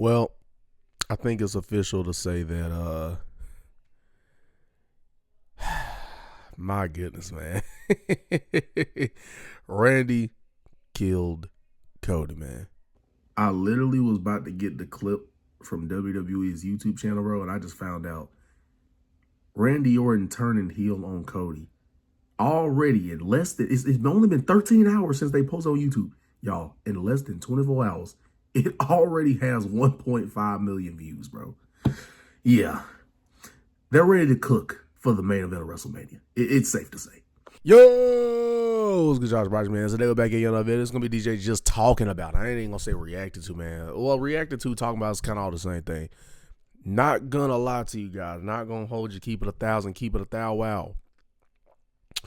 Well, I think it's official to say that my goodness, man. Randy killed Cody, man. I literally was about to get the clip from WWE's YouTube channel, bro, and I just found out Randy Orton turning heel on Cody. Already in less than, it's only been 13 hours since they posted on YouTube. Y'all, in less than 24 hours, it already has 1.5 million views, bro. Yeah. They're ready to cook for the main event of WrestleMania. It's safe to say. Yo, what's good, Josh Rogers, man? So today we're back at another video. It's going to be DJ just talking about it. I ain't even going to say reacted to, man. Well, reacted to, talking about is kind of all the same thing. Not going to lie to you guys. Not going to hold you. Keep it 1,000. Keep it 1,000. Wow.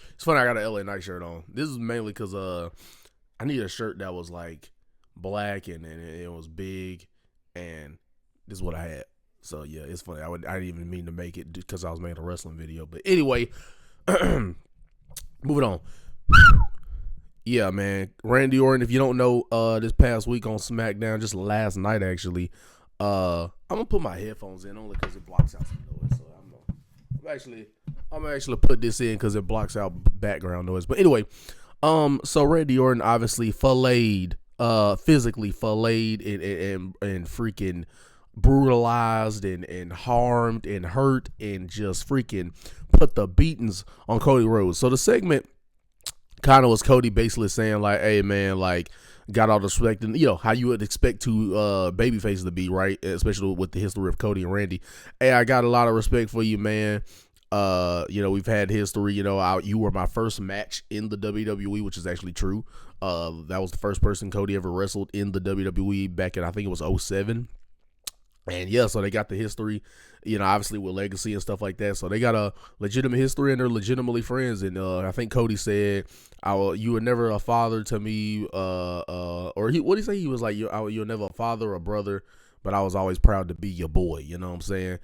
It's funny, I got an LA Knight shirt on. This is mainly because I need a shirt that was like black and it was big, and this is what I had. So yeah, it's funny. I didn't even mean to make it because I was making a wrestling video. But anyway, moving on. Yeah, man. Randy Orton, if you don't know, this past week on Smackdown, just last night actually, I'm gonna put my headphones in only because it blocks out some noise. So I'm actually put this in because it blocks out background noise. But anyway, so Randy Orton obviously physically filleted and freaking brutalized and harmed and hurt and just freaking put the beatings on Cody Rhodes. So the segment kind of was Cody basically saying like, hey man, like, got all the respect, and you know how you would expect to babyface to be, right? Especially with the history of Cody and Randy. Hey, I got a lot of respect for you, man. You know, we've had history. You know, you were my first match in the WWE, which is actually true. That was the first person Cody ever wrestled in the WWE back in, I think it was 2007. And yeah, so they got the history, you know, obviously with legacy and stuff like that. So they got a legitimate history and they're legitimately friends. And I think Cody said, you were never a father to me, or what did he say? He was like, you're never a father or brother, but I was always proud to be your boy. You know what I'm saying?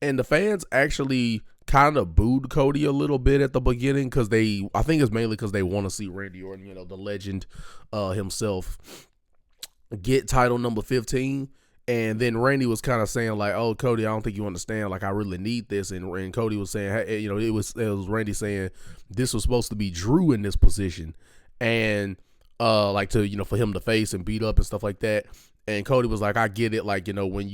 And the fans actually kind of booed Cody a little bit at the beginning because I think it's mainly because they want to see Randy Orton, you know, the legend himself, get title number 15. And then Randy was kind of saying like, oh, Cody, I don't think you understand. Like, I really need this. And Cody was saying, hey, you know, it was Randy saying this was supposed to be Drew in this position. And like to, you know, for him to face and beat up and stuff like that. And Cody was like, I get it. Like, you know, when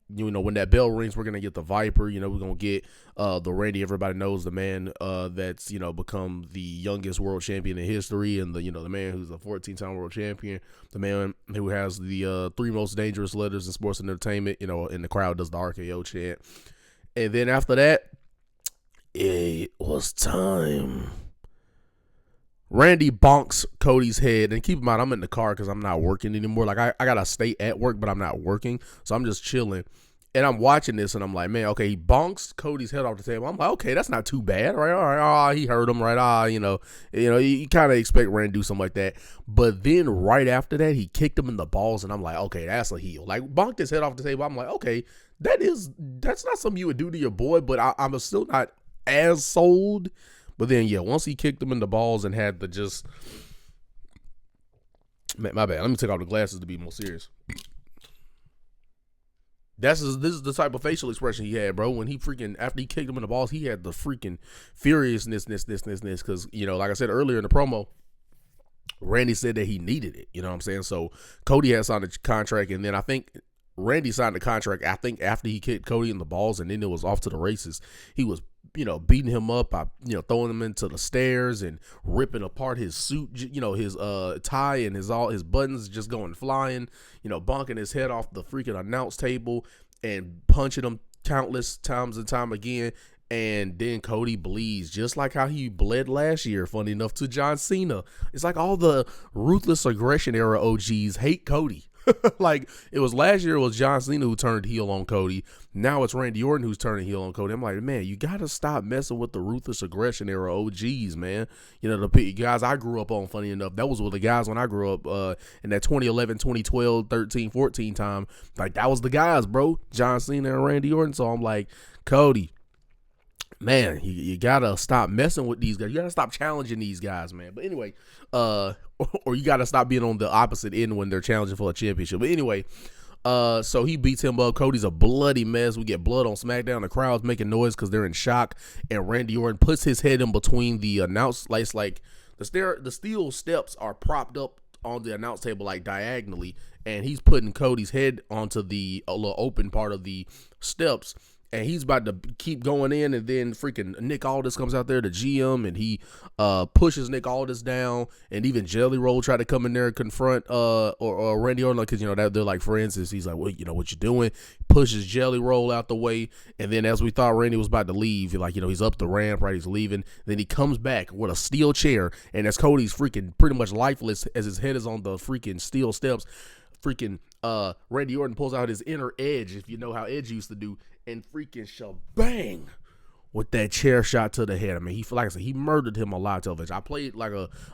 when that bell rings, we're going to get the Viper. You know, we're going to get the Randy everybody knows, the man that's, you know, become the youngest world champion in history. And, the man who's a 14-time world champion. The man who has the 3 most dangerous letters in sports and entertainment, you know, and the crowd does the RKO chant. And then after that, it was time. Randy bonks Cody's head, and keep in mind, I'm in the car because I'm not working anymore. Like, I gotta stay at work, but I'm not working, so I'm just chilling. And I'm watching this, and I'm like, man, okay, he bonks Cody's head off the table. I'm like, okay, that's not too bad, right? All right, he hurt him, right? You know, you kind of expect Randy to do something like that. But then right after that, he kicked him in the balls, and I'm like, okay, that's a heel. Like, bonked his head off the table. I'm like, okay, that's not something you would do to your boy, but I'm still not as sold. But then, yeah, once he kicked him in the balls and had to just... My bad. Let me take off the glasses to be more serious. This is the type of facial expression he had, bro. When he freaking... After he kicked him in the balls, he had the freaking furiousness, because, you know, like I said earlier in the promo, Randy said that he needed it. You know what I'm saying? So, Cody had signed a contract, and then I think... Randy signed the contract, I think, after he kicked Cody in the balls, and then it was off to the races. He was, you know, beating him up by, you know, throwing him into the stairs and ripping apart his suit, you know, his tie and all his buttons just going flying, you know, bonking his head off the freaking announce table and punching him countless times and time again. And then Cody bleeds, just like how he bled last year, funny enough, to John Cena. It's like all the ruthless aggression era OGs hate Cody. Like, it was last year, it was John Cena who turned heel on Cody. Now it's Randy Orton who's turning heel on Cody. I'm like, man, you got to stop messing with the ruthless aggression era OGs, man. You know, the guys I grew up on, funny enough, that was with the guys when I grew up in that 2011, 2012, 13, 14 time. Like, that was the guys, bro. John Cena and Randy Orton. So I'm like, Cody, man, you gotta stop messing with these guys. You gotta stop challenging these guys, man. But anyway, or you gotta stop being on the opposite end when they're challenging for a championship. But anyway, So he beats him up. Cody's a bloody mess. We get blood on SmackDown. The crowd's making noise because they're in shock. And Randy Orton puts his head in between the announce, like the steel steps are propped up on the announce table like diagonally, and he's putting Cody's head onto the little open part of the steps. And he's about to keep going in, and then freaking Nick Aldis comes out there, the GM, and he pushes Nick Aldis down, and even Jelly Roll tried to come in there and confront or Randy Orton, because they're like friends. He's like, well, what you doing? Pushes Jelly Roll out the way, and then as we thought Randy was about to leave, he's up the ramp, right? He's leaving. Then he comes back with a steel chair, and as Cody's freaking pretty much lifeless, as his head is on the freaking steel steps, freaking Randy Orton pulls out his inner Edge, if you know how Edge used to do, and freaking shabang with that chair shot to the head. I mean, he murdered him on live television. I think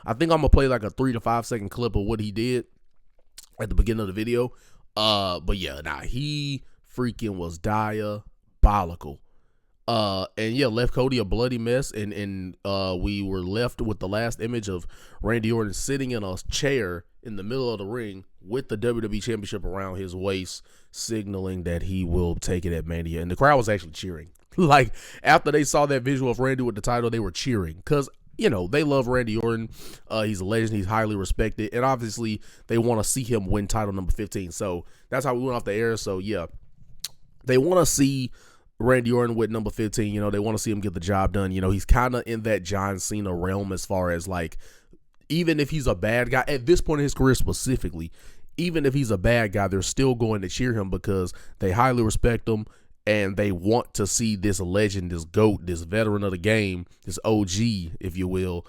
I'm gonna play like a 3 to 5 second clip of what he did at the beginning of the video. But yeah, he freaking was diabolical. And yeah, left Cody a bloody mess, and we were left with the last image of Randy Orton sitting in a chair in the middle of the ring with the WWE Championship around his waist, signaling that he will take it at Mania. And the crowd was actually cheering. Like, after they saw that visual of Randy with the title, they were cheering because, they love Randy Orton. He's a legend. He's highly respected. And obviously, they want to see him win title number 15. So that's how we went off the air. So, yeah, they want to see Randy Orton with number 15. They want to see him get the job done. He's kind of in that John Cena realm as far as, like, even if he's a bad guy, at this point in his career specifically, even if he's a bad guy, they're still going to cheer him because they highly respect him and they want to see this legend, this GOAT, this veteran of the game, this OG, if you will,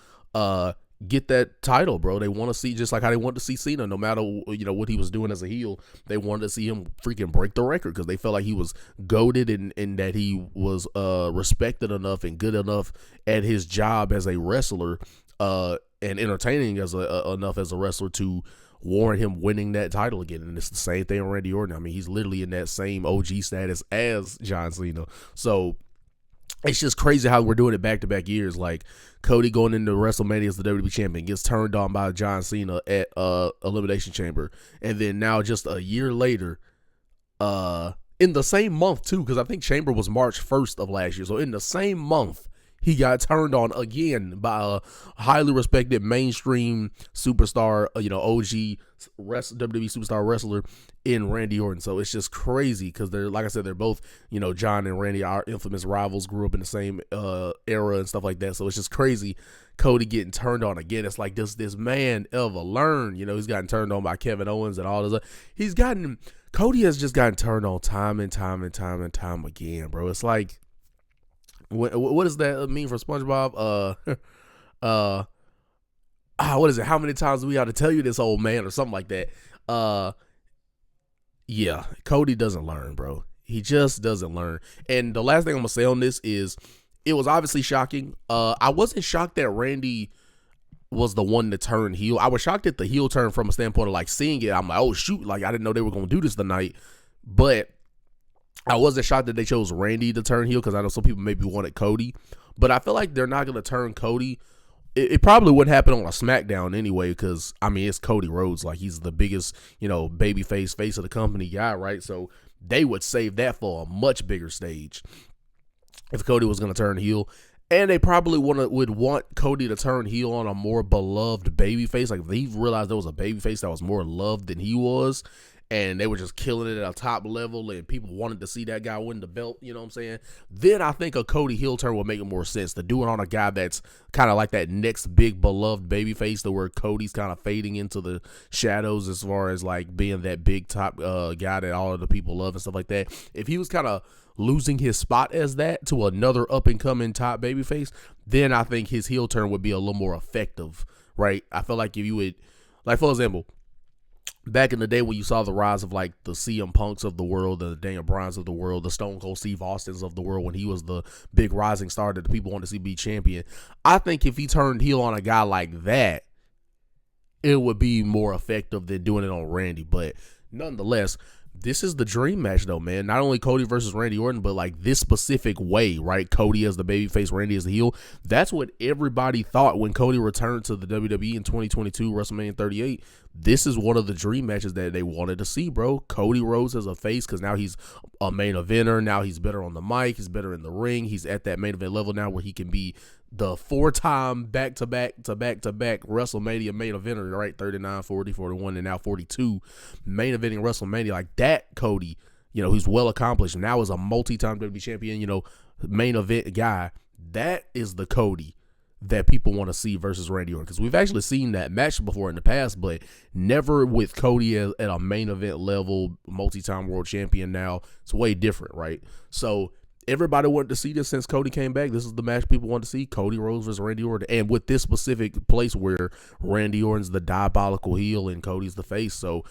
get that title, bro. They want to see, just like how they want to see Cena, no matter what he was doing as a heel, they wanted to see him freaking break the record because they felt like he was goated and that he was respected enough and good enough at his job as a wrestler and entertaining enough as a wrestler to warrant him winning that title again. And it's the same thing with Randy Orton. I mean, he's literally in that same OG status as John Cena. So it's just crazy how we're doing it back-to-back years. Like, Cody going into WrestleMania as the WWE champion gets turned on by John Cena at Elimination Chamber. And then now just a year later, in the same month too, because I think Chamber was March 1st of last year. So in the same month, he got turned on again by a highly respected mainstream superstar, OG WWE superstar wrestler in Randy Orton. So it's just crazy because they're, like I said, they're both, John and Randy, our infamous rivals, grew up in the same era and stuff like that. So it's just crazy. Cody getting turned on again. It's like, does this man ever learn? He's gotten turned on by Kevin Owens and all this. Cody has just gotten turned on time and time and time and time again, bro. It's like, what does that mean for SpongeBob? What is it? How many times do we got to tell you this, old man, or something like that? Yeah, Cody doesn't learn, bro. He just doesn't learn. And the last thing I'm gonna say on this is, it was obviously shocking. I wasn't shocked that Randy was the one to turn heel. I was shocked at the heel turn from a standpoint of like seeing it. I'm like, oh shoot, like I didn't know they were gonna do this tonight, but I wasn't shocked that they chose Randy to turn heel because I know some people maybe wanted Cody, but I feel like they're not going to turn Cody. It probably wouldn't happen on a SmackDown anyway because, I mean, it's Cody Rhodes. Like, he's the biggest, baby face of the company guy, right? So they would save that for a much bigger stage if Cody was going to turn heel. And they probably would want Cody to turn heel on a more beloved babyface. Like, if they realized there was a babyface that was more loved than he was, and they were just killing it at a top level, and people wanted to see that guy win the belt, you know what I'm saying? Then I think a Cody heel turn would make more sense to do it on a guy that's kind of like that next big beloved babyface, to where Cody's kind of fading into the shadows as far as like being that big top guy that all of the people love and stuff like that. If he was kind of losing his spot as that to another up-and-coming top babyface, then I think his heel turn would be a little more effective, right? I feel like if you would, like, for example, back in the day when you saw the rise of like the CM Punks of the world, the Daniel Bryans of the world, the Stone Cold Steve Austins of the world, when he was the big rising star that the people wanted to see be champion, I think if he turned heel on a guy like that, it would be more effective than doing it on Randy. But nonetheless, this is the dream match though, man. Not only Cody versus Randy Orton, but like this specific way, right? Cody as the babyface, Randy as the heel. That's what everybody thought when Cody returned to the WWE in 2022 WrestleMania 38. this is one of the dream matches that they wanted to see, bro. Cody Rhodes as a face, because now he's a main eventer. Now he's better on the mic. He's better in the ring. He's at that main event level now where he can be the 4-time back-to-back WrestleMania main eventer, right? 39, 40, 41, and now 42 main eventing WrestleMania. Like that Cody, who's well accomplished. Now is a multi-time WWE champion, main event guy. That is the Cody that people want to see versus Randy Orton, because we've actually seen that match before in the past, but never with Cody at a main event level, multi-time world champion. Now it's way different, right? So everybody wanted to see this since Cody came back. This is the match people want to see: Cody Rhodes versus Randy Orton, and with this specific place where Randy Orton's the diabolical heel and Cody's the face. So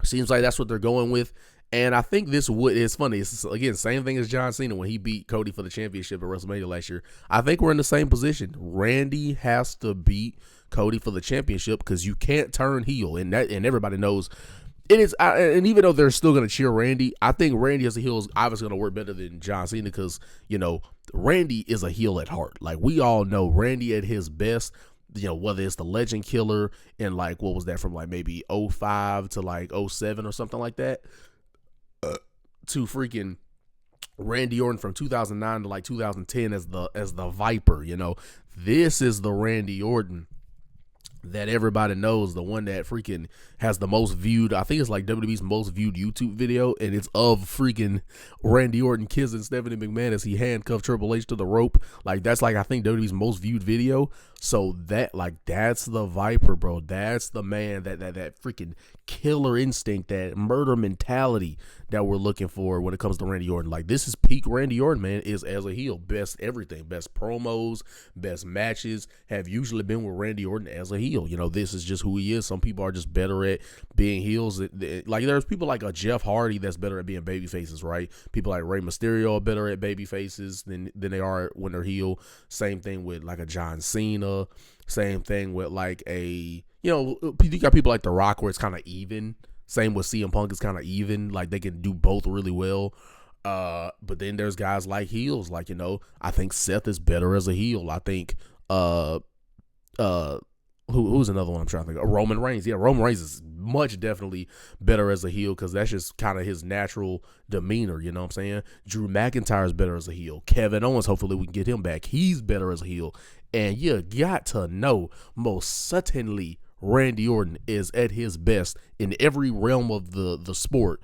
seems like that's what they're going with. And I think it's funny. It's, again, same thing as John Cena when he beat Cody for the championship at WrestleMania last year. I think we're in the same position. Randy has to beat Cody for the championship because you can't turn heel. And everybody knows it is. And even though they're still going to cheer Randy, I think Randy as a heel is obviously going to work better than John Cena because, Randy is a heel at heart. Like, we all know Randy at his best, whether it's the Legend Killer in, like, what was that, from, like, maybe 05 to, like, 07 or something like that, to freaking Randy Orton from 2009 to like 2010 as the Viper. This is the Randy Orton that everybody knows, the one that freaking has the most viewed, I think it's like WWE's most viewed YouTube video, and it's of freaking Randy Orton kissing Stephanie McMahon as he handcuffed Triple H to the rope. Like, that's like, I think WWE's most viewed video. So that's the Viper, bro. That's the man, that freaking killer instinct, that murder mentality that we're looking for when it comes to Randy Orton. Like, this is peak Randy Orton, man, is as a heel. Best everything, best promos, best matches have usually been with Randy Orton as a heel. This is just who he is. Some people are just better at being heels. Like, there's people like a Jeff Hardy that's better at being baby faces, right? People like Rey Mysterio are better at baby faces than they are when they're heel. Same thing with like a John Cena. Same thing with like you got people like The Rock where it's kind of even. Same with CM Punk, is kind of even. Like, they can do both really well. But then there's guys like heels. Like, I think Seth is better as a heel. I think who's another one I'm trying to think of? Roman Reigns. Yeah, Roman Reigns is much definitely better as a heel because that's just kind of his natural demeanor, you know what I'm saying? Drew McIntyre is better as a heel. Kevin Owens, hopefully we can get him back. He's better as a heel. And you got to know, most certainly, Randy Orton is at his best in every realm of the sport,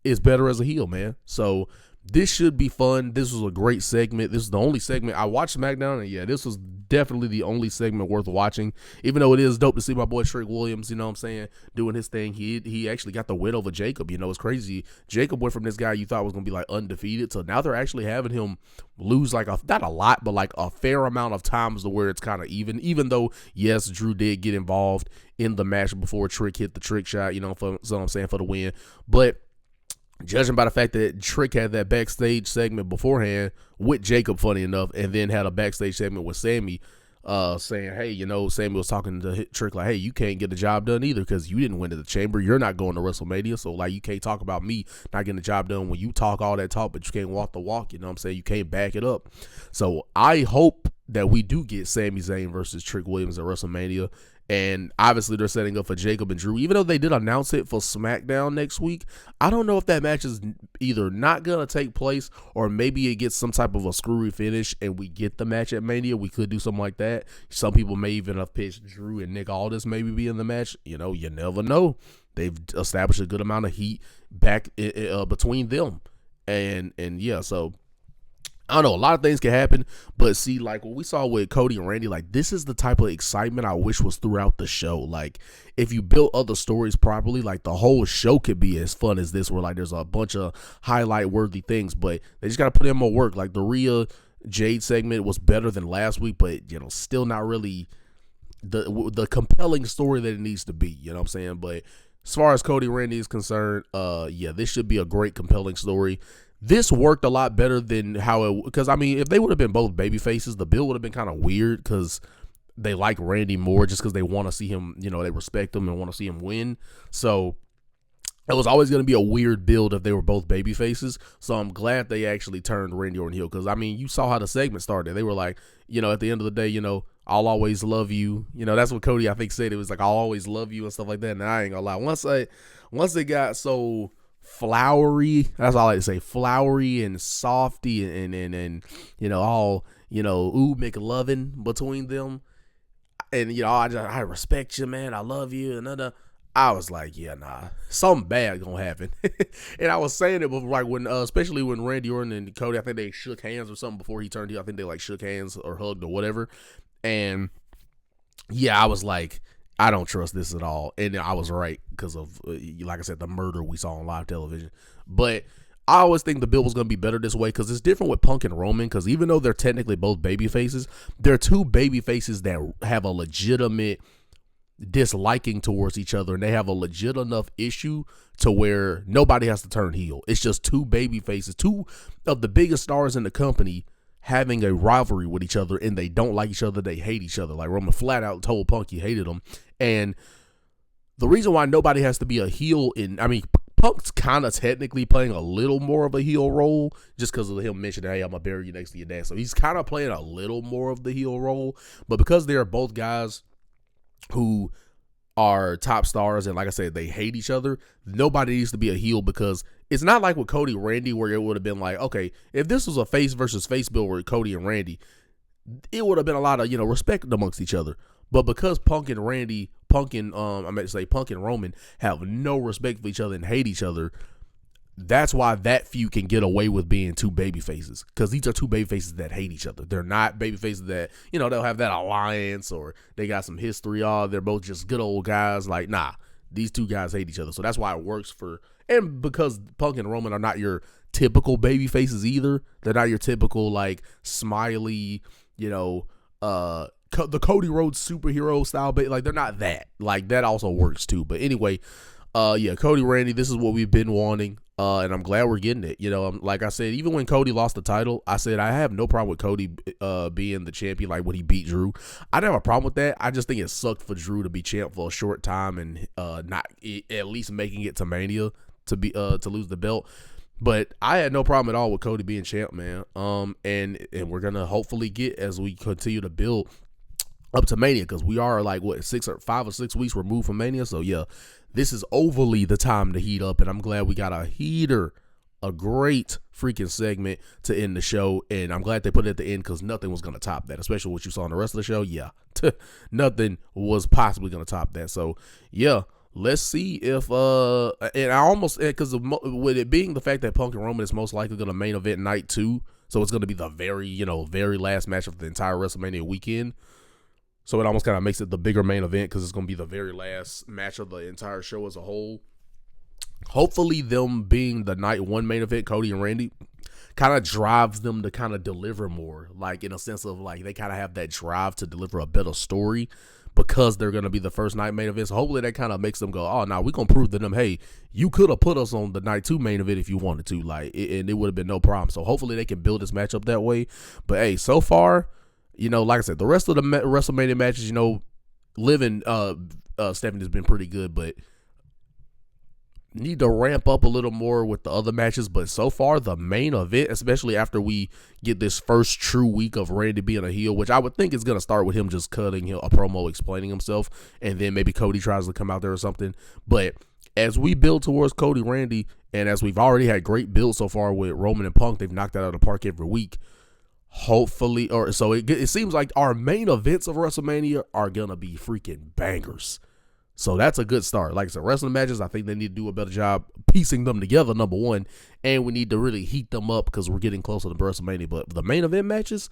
is better as a heel, man. So this should be fun. This was a great segment. This is the only segment I watched SmackDown, and yeah, this was definitely the only segment worth watching. Even though it is dope to see my boy Trick Williams, you know what I'm saying, doing his thing. He actually got the win over Jacob. It's crazy. Jacob went from this guy you thought was gonna be like undefeated to now they're actually having him lose like not a lot, but like a fair amount of times to where it's kind of even. Even though yes, Drew did get involved in the match before Trick hit the trick shot, for the win, but judging by the fact that Trick had that backstage segment beforehand with Jacob, funny enough, and then had a backstage segment with Sammy, saying, hey, Sammy was talking to Trick like, hey, you can't get the job done either because you didn't win to the chamber. You're not going to WrestleMania. So, like, you can't talk about me not getting the job done when you talk all that talk, but you can't walk the walk. You know what I'm saying? You can't back it up. So, I hope that we do get Sami Zayn versus Trick Williams at WrestleMania. And obviously they're setting up for Jacob and Drew. Even though they did announce it for SmackDown next week, I don't know if that match is either not going to take place or maybe it gets some type of a screwy finish and we get the match at Mania. We could do something like that. Some people may even have pitched Drew and Nick Aldis maybe be in the match. You never know. They've established a good amount of heat back between them. And yeah, so I don't know, a lot of things can happen, but see, like what we saw with Cody and Randy, like this is the type of excitement I wish was throughout the show. Like if you built other stories properly, like the whole show could be as fun as this, where like there's a bunch of highlight worthy things, but they just got to put in more work. Like the Rhea Jade segment was better than last week, but still not really the compelling story that it needs to be, you know what I'm saying? But as far as Cody and Randy is concerned, yeah, this should be a great compelling story. This worked a lot better than how it, because I mean, if they would have been both baby faces, the bill would have been kind of weird because they like Randy more just because they want to see him, they respect him and want to see him win. So it was always going to be a weird build if they were both baby faces. So I'm glad they actually turned Randy Orton heel because I mean, you saw how the segment started. They were like, at the end of the day, I'll always love you. You know, that's what Cody, I think, said. It was like, I'll always love you and stuff like that. And I ain't gonna lie. Once it got so flowery, that's all I like to say, flowery and softy and you know, all, you know, ooh, McLovin between them. And, you know, I respect you, man. I love you. And I was like, yeah, nah, something bad gonna happen. And I was saying it before, like when, especially when Randy Orton and Cody, I think they shook hands or something before he turned heel. I think they like shook hands or hugged or whatever. And yeah, I was like, I don't trust this at all. And I was right because of, like I said, the murder we saw on live television. But I always think the build was going to be better this way because it's different with Punk and Roman, because even though they're technically both baby faces, they're two baby faces that have a legitimate disliking towards each other, and they have a legit enough issue to where nobody has to turn heel. It's just two baby faces, two of the biggest stars in the company having a rivalry with each other, and they don't like each other. They hate each other. Like Roman flat out told Punk he hated him. And the reason why nobody has to be a heel Punk's kind of technically playing a little more of a heel role just because of him mentioning, hey, I'm going to bury you next to your dad. So he's kind of playing a little more of the heel role. But because they're both guys who are top stars and, like I said, they hate each other, nobody needs to be a heel, because it's not like with Cody Randy where it would have been like, okay, if this was a face versus face build with Cody and Randy, it would have been a lot of, you know, respect amongst each other. But because Punk and Roman have no respect for each other and hate each other, that's why that feud can get away with being two baby faces, because these are two baby faces that hate each other. They're not baby faces that, you know, they'll have that alliance or they got some history. They're both just good old guys. Like, nah, these two guys hate each other. So that's why it works for, and because Punk and Roman are not your typical baby faces either. They're not your typical, like, smiley, you know, the Cody Rhodes superhero style, but like they're not that. Like that also works too. But anyway, yeah, Cody Randy, this is what we've been wanting, and I'm glad we're getting it. You know, like I said, even when Cody lost the title, I said I have no problem with Cody being the champion. Like when he beat Drew, I didn't have a problem with that. I just think it sucked for Drew to be champ for a short time and not at least making it to Mania to lose the belt. But I had no problem at all with Cody being champ, man. And we're gonna hopefully get, as we continue to build up to Mania, because we are like 5 or 6 weeks removed from Mania. So yeah, this is overly the time to heat up, and I'm glad we got a heater, a great freaking segment to end the show. And I'm glad they put it at the end, because nothing was gonna top that, especially what you saw in the rest of the show. Yeah, nothing was possibly gonna top that. So yeah, let's see if and I almost, because with it being the fact that Punk and Roman is most likely gonna main event night 2, so it's gonna be the very last match of the entire WrestleMania weekend. So it almost kind of makes it the bigger main event, because it's going to be the very last match of the entire show as a whole. Hopefully them being the night 1 main event, Cody and Randy, kind of drives them to kind of deliver more. Like in a sense of like they kind of have that drive to deliver a better story, because they're going to be the first night main event. So hopefully that kind of makes them go, oh, now we're going to prove to them, hey, you could have put us on the night 2 main event if you wanted to. Like, and it would have been no problem. So hopefully they can build this match up that way. But hey, so far, you know, like I said, the rest of the WrestleMania matches, you know, Stephanie's been pretty good, but need to ramp up a little more with the other matches. But so far, the main event, especially after we get this first true week of Randy being a heel, which I would think is going to start with him just cutting a promo explaining himself, and then maybe Cody tries to come out there or something. But as we build towards Cody Randy, and as we've already had great build so far with Roman and Punk, they've knocked that out of the park every week. Hopefully, or so it seems like our main events of WrestleMania are gonna be freaking bangers. So that's a good start. Like I said, wrestling matches, I think they need to do a better job piecing them together, number one, and we need to really heat them up because we're getting closer to WrestleMania. But the main event matches,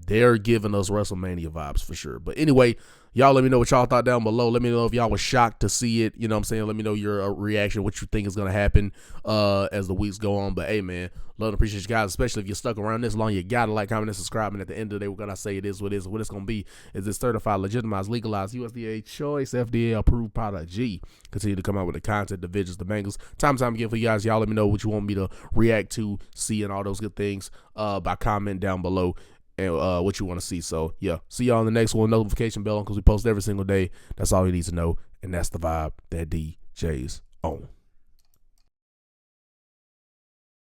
they're giving us WrestleMania vibes for sure. But anyway, y'all let me know what y'all thought down below. Let me know if y'all was shocked to see it. You know what I'm saying? Let me know your reaction, what you think is going to happen as the weeks go on. But hey, man, love and appreciate you guys, especially if you're stuck around this long. You got to like, comment, and subscribe. And at the end of the day, we're going to say it is what it is. What it's going to be is this certified, legitimized, legalized, USDA choice, FDA approved product. G. Continue to come out with the content, the videos, the bangles. Time again for you guys. Y'all let me know what you want me to react to, see, and all those good things by comment down below. And what you want to see. So yeah, see y'all in the next one. Notification bell on, because we post every single day. That's all you need to know, and that's the vibe that DJ's on.